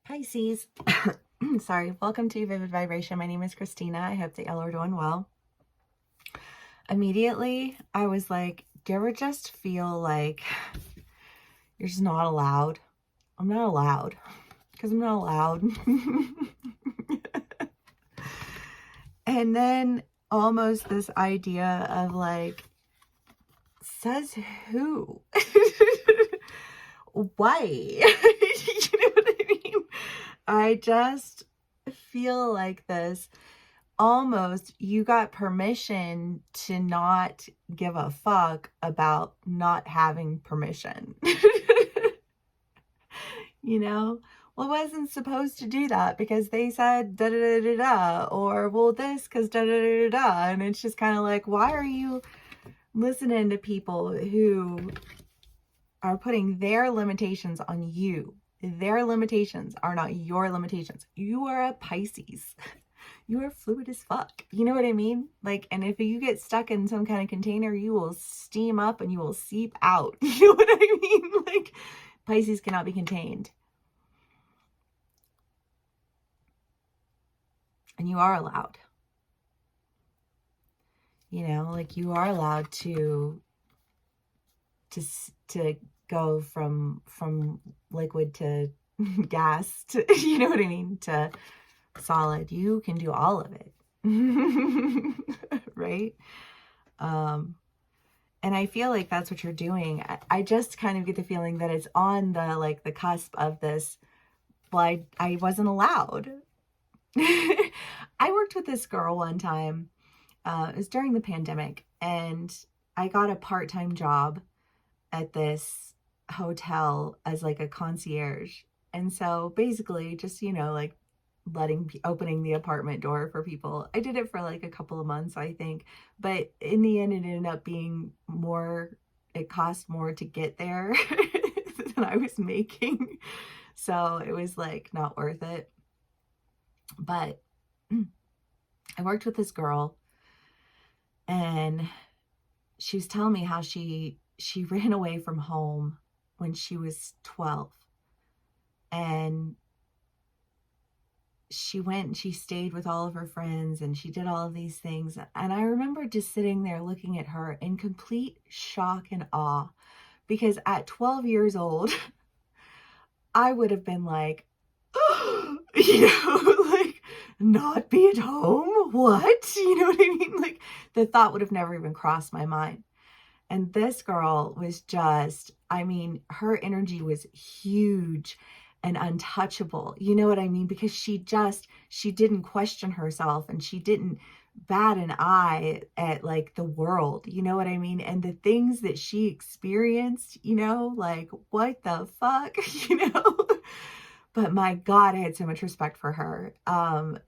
Pisces. Sorry. Welcome to Vivid Vibration. My name is Christina. I hope that y'all are doing well. Immediately, I was like, do you ever just feel like you're just not allowed? I'm not allowed. Because I'm not allowed. And then almost this idea of like, says who? Why? You know what I mean? I just feel like this. Almost you got permission to not give a fuck about not having permission. You know? Well, I wasn't supposed to do that because they said da da da da da, or well, this because da da da da da. And it's just kind of like, why are you listening to people who are putting their limitations on you? Their limitations are not your limitations. You are a Pisces. You are fluid as fuck. You know what I mean? Like, and if you get stuck in some kind of container, you will steam up and you will seep out. You know what I mean? Like, Pisces cannot be contained. And you are allowed. You know, like you are allowed to go from liquid to gas to, you know what I mean, to solid. You can do all of it. Right? And I feel like that's what you're doing. I just kind of get the feeling that it's on the cusp of this. Well, I wasn't allowed. I worked with this girl one time. It was during the pandemic, and I got a part-time job at this hotel as like a concierge. And so basically just, you know, like opening the apartment door for people. I did it for like a couple of months, I think, but in the end it ended up being more, it cost more to get there than I was making. So it was like not worth it. But I worked with this girl, and she was telling me how she ran away from home when she was 12, and she went and she stayed with all of her friends and she did all of these things. And I remember just sitting there looking at her in complete shock and awe, because at 12 years old, I would have been like, you know, like, not be at home? What? You know what I mean? Like, the thought would have never even crossed my mind. And this girl was just, I mean, her energy was huge and untouchable. You know what I mean? Because she didn't question herself, and she didn't bat an eye at like the world. You know what I mean? And the things that she experienced, you know, like, what the fuck, you know? But my God, I had so much respect for her.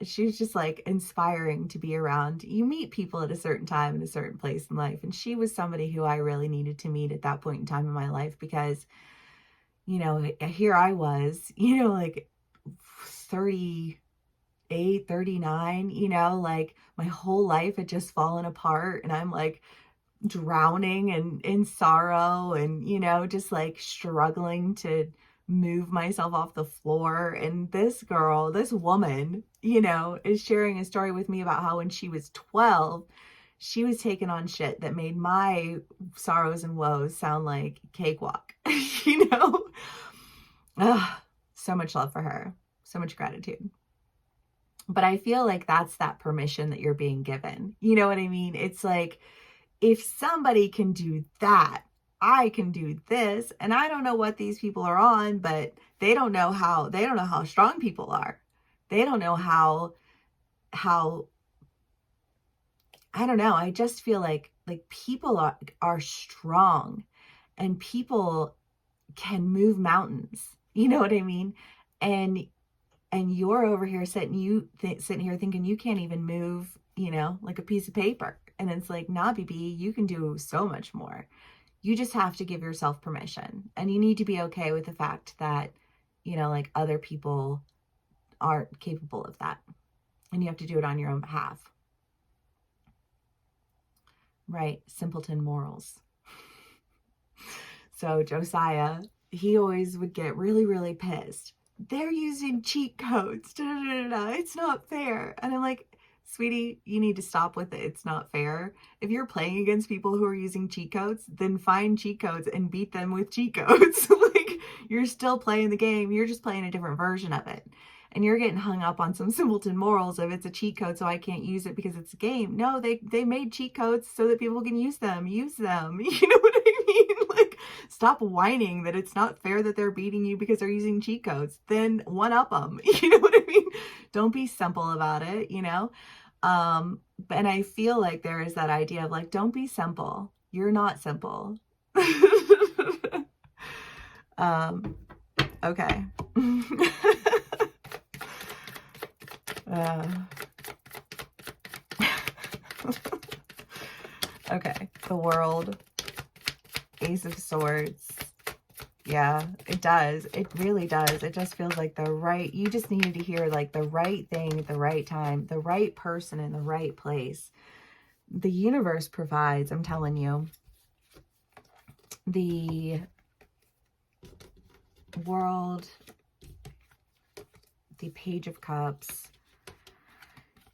She was just like inspiring to be around. You meet people at a certain time in a certain place in life. And she was somebody who I really needed to meet at that point in time in my life, because, you know, here I was, you know, like 38, 39, you know, like my whole life had just fallen apart. And I'm like drowning and in sorrow and, you know, just like struggling to move myself off the floor. And this girl, this woman, you know, is sharing a story with me about how when she was 12, she was taking on shit that made my sorrows and woes sound like cakewalk. You know? Ugh, so much love for her, so much gratitude. But I feel like that's that permission that you're being given. You know what I mean? It's like, if somebody can do that, I can do this. And I don't know what these people are on, but they don't know how strong people are. They don't know how, I don't know. I just feel like people are strong, and people can move mountains. You know what I mean? And you're over here sitting here thinking you can't even move, you know, like a piece of paper. And it's like, nah, BB, you can do so much more. You just have to give yourself permission. And you need to be okay with the fact that, you know, like other people aren't capable of that. And you have to do it on your own behalf. Right? Simpleton morals. So Josiah, he always would get really, really pissed they're using cheat codes. Da, da, da, da, it's not fair. And I'm like, sweetie, you need to stop with it. It's not fair. If you're playing against people who are using cheat codes, then find cheat codes and beat them with cheat codes. Like, you're still playing the game. You're just playing a different version of it. And you're getting hung up on some simpleton morals of it's a cheat code, so I can't use it because it's a game. No, they made cheat codes so that people can use them. Use them. You know what I mean? Like, stop whining that it's not fair that they're beating you because they're using cheat codes. Then one up them. You know what I mean? Don't be simple about it, you know? And I feel like there is that idea of like, don't be simple. You're not simple. Okay. Okay, the world, Ace of Swords. Yeah, it does. It really does. It just feels like you just needed to hear like the right thing at the right time, the right person in the right place. The universe provides, I'm telling you. The world, the Page of Cups.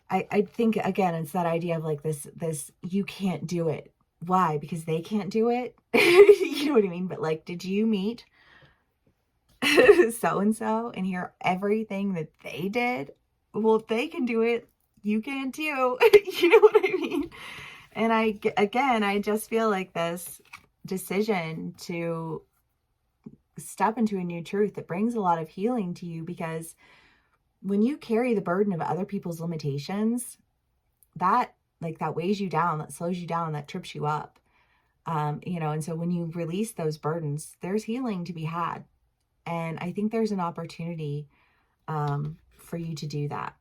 I think, again, it's that idea of like this, you can't do it. Why? Because they can't do it? You know what I mean? But like, did you meet so-and-so and hear everything that they did? Well, if they can do it, you can too. You know what I mean? And I just feel like this decision to step into a new truth that brings a lot of healing to you, because when you carry the burden of other people's limitations, that weighs you down, that slows you down, that trips you up. You know, and so when you release those burdens, there's healing to be had. And I think there's an opportunity for you to do that.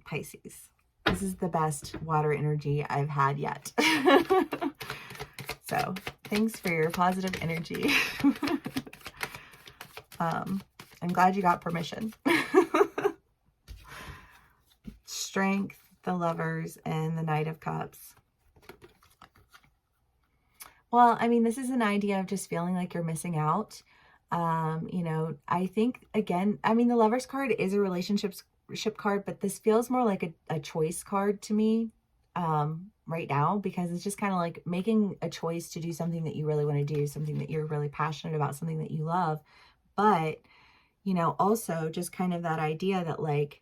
Pisces. This is the best water energy I've had yet. So thanks for your positive energy. I'm glad you got permission. Strength, the Lovers, and the Knight of Cups. Well, I mean, this is an idea of just feeling like you're missing out. You know, I think, again, I mean, the Lovers card is a relationship card, but this feels more like a choice card to me right now, because it's just kind of like making a choice to do something that you really want to do, something that you're really passionate about, something that you love. But, you know, also just kind of that idea that like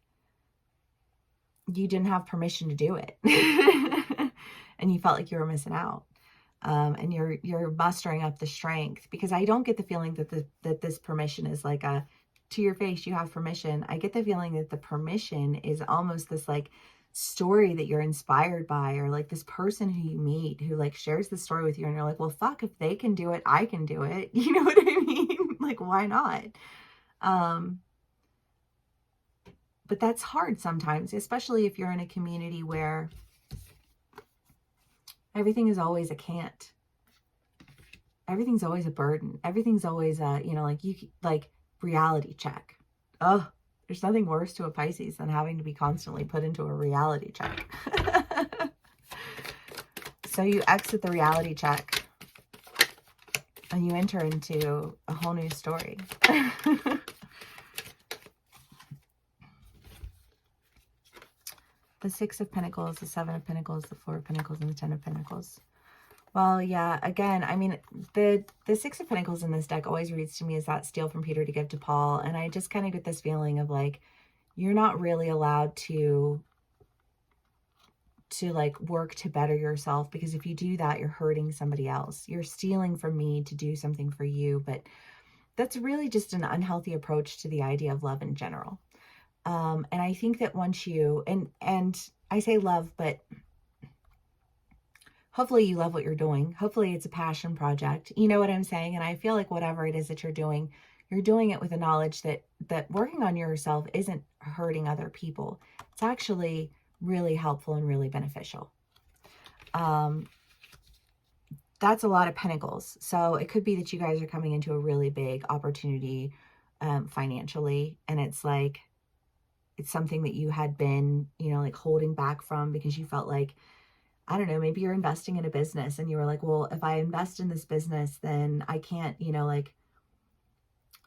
you didn't have permission to do it and you felt like you were missing out. And you're mustering up the strength, because I don't get the feeling that this permission is like a to your face, you have permission. I get the feeling that the permission is almost this like story that you're inspired by, or like this person who you meet who like shares the story with you, and you're like, well, fuck, if they can do it, I can do it. You know what I mean? Like, why not? But that's hard sometimes, especially if you're in a community where everything is always a can't. Everything's always a burden. Everything's always a, you know, like reality check. Oh, there's nothing worse to a Pisces than having to be constantly put into a reality check. So you exit the reality check and you enter into a whole new story. The Six of Pentacles, the Seven of Pentacles, the Four of Pentacles, and the Ten of Pentacles. Well, yeah, again, I mean, the Six of Pentacles in this deck always reads to me as that steal from Peter to give to Paul. And I just kind of get this feeling of like, you're not really allowed to like work to better yourself, because if you do that, you're hurting somebody else. You're stealing from me to do something for you. But that's really just an unhealthy approach to the idea of love in general. And I think that once you, and I say love, but hopefully you love what you're doing. Hopefully it's a passion project. You know what I'm saying? And I feel like whatever it is that you're doing it with the knowledge that working on yourself isn't hurting other people. It's actually really helpful and really beneficial. That's a lot of pentacles. So it could be that you guys are coming into a really big opportunity financially. And it's like, it's something that you had been, you know, like holding back from because you felt like, I don't know, maybe you're investing in a business and you were like, well, if I invest in this business, then I can't, you know, like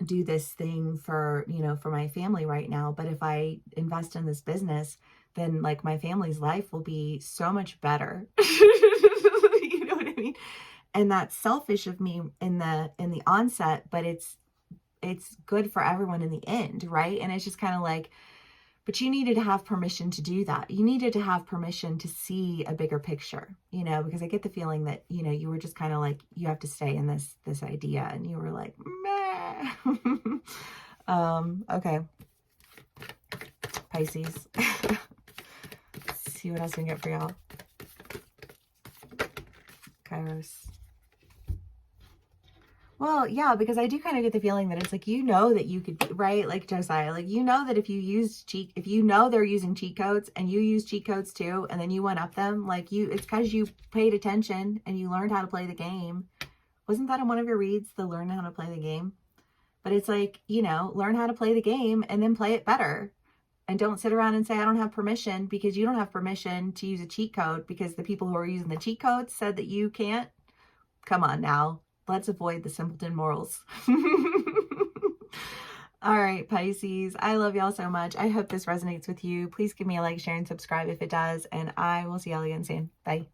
do this thing for, you know, for my family right now. But if I invest in this business, then like my family's life will be so much better. You know what I mean? And that's selfish of me in the onset, but it's good for everyone in the end, right? And it's just kind of like, but you needed to have permission to do that. You needed to have permission to see a bigger picture, you know, because I get the feeling that, you know, you were just kind of like, you have to stay in this idea, and you were like, meh. Okay. Pisces. Let's see what else we can get for y'all. Kairos. Well, yeah, because I do kind of get the feeling that it's like, you know, that you could, right? Like Josiah, like, you know, that if you use if you know they're using cheat codes and you use cheat codes too, and then you went up them, like it's because you paid attention and you learned how to play the game. Wasn't that in one of your reads, the learn how to play the game? But it's like, you know, learn how to play the game and then play it better. And don't sit around and say, I don't have permission, because you don't have permission to use a cheat code because the people who are using the cheat codes said that you can't. Come on now. Let's avoid the simpleton morals. All right, Pisces. I love y'all so much. I hope this resonates with you. Please give me a like, share, and subscribe if it does. And I will see y'all again soon. Bye.